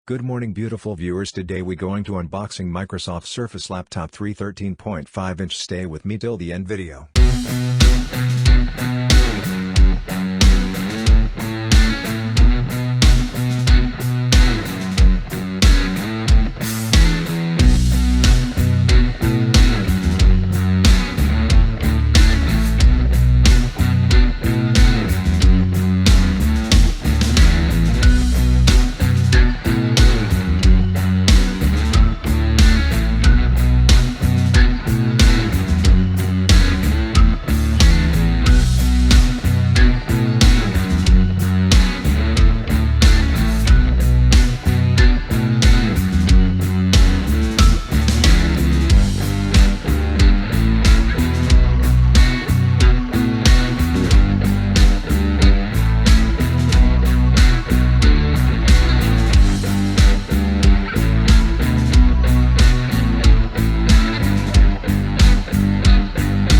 Good morning beautiful viewers, today we going to unboxing Microsoft Surface Laptop 3 13.5-inch. Stay with me till the end video.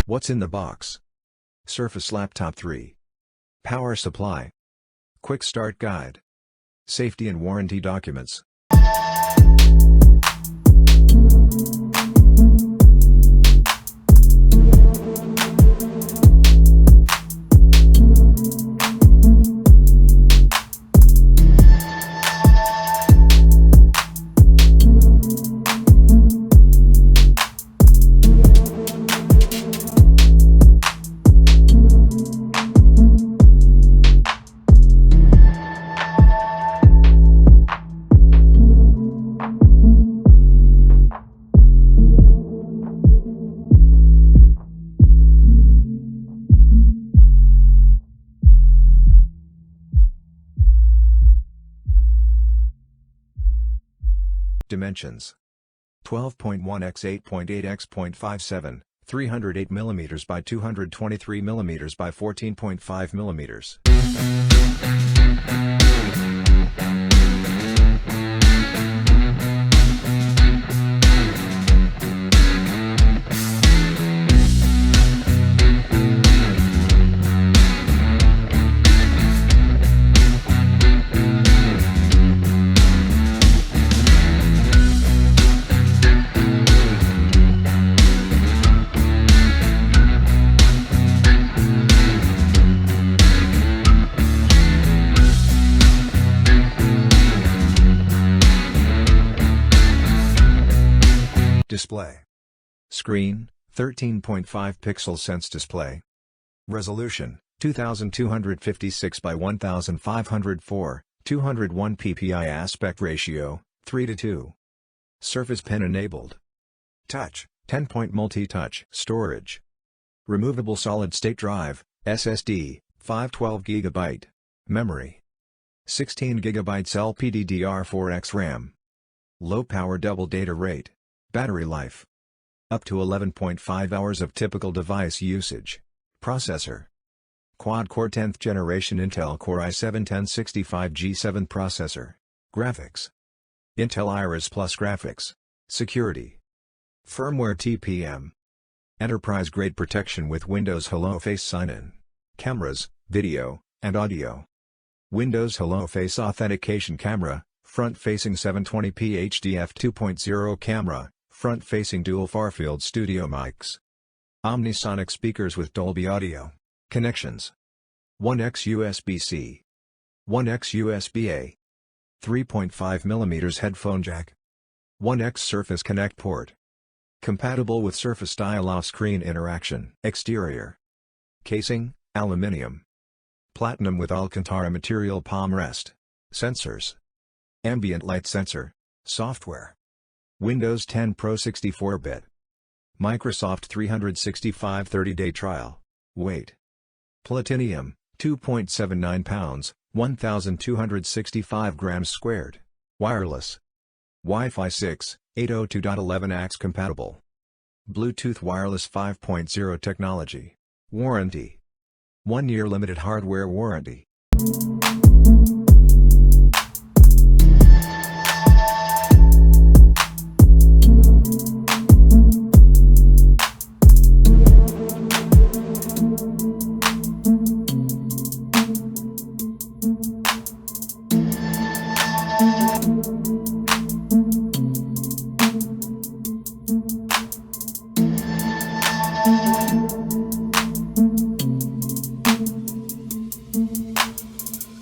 What's in the box? Surface Laptop 3. Power supply. Quick start guide. Safety and warranty documents. Dimensions: 12.1 x 8.8 x 0.57, 308 mm by 223 mm by 14.5 mm. Display. Screen, 13.5 PixelSense display. Resolution, 2256 by 1504, 201 ppi. Aspect ratio, 3:2. Surface Pen enabled. Touch, 10-point multi-touch. Storage. Removable solid-state drive, SSD, 512 GB. Memory. 16 GB LPDDR4x RAM. Low power double data rate. Battery life. Up to 11.5 hours of typical device usage. Processor. Quad-core 10th generation Intel Core i7-1065G7 processor. Graphics. Intel Iris Plus graphics. Security. Firmware TPM. Enterprise-grade protection with Windows Hello Face sign-in. Cameras, video, and audio. Windows Hello Face authentication camera, front-facing 720p HD f2.0 camera. Front-facing dual far-field studio mics. Omnisonic speakers with Dolby Audio. Connections: 1x USB-C, 1x USB-A, 3.5mm headphone jack, 1x Surface Connect port. Compatible with Surface Style off-screen interaction. Exterior. Casing, aluminium. Platinum with Alcantara material palm rest. Sensors. Ambient light sensor. Software. Windows 10 Pro 64-bit. Microsoft 365 30-day trial. Weight. Platinum, 2.79 pounds, 1,265 grams squared. Wireless. Wi-Fi 6, 802.11ax compatible. Bluetooth wireless 5.0 technology. Warranty. 1-year limited hardware warranty.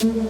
you.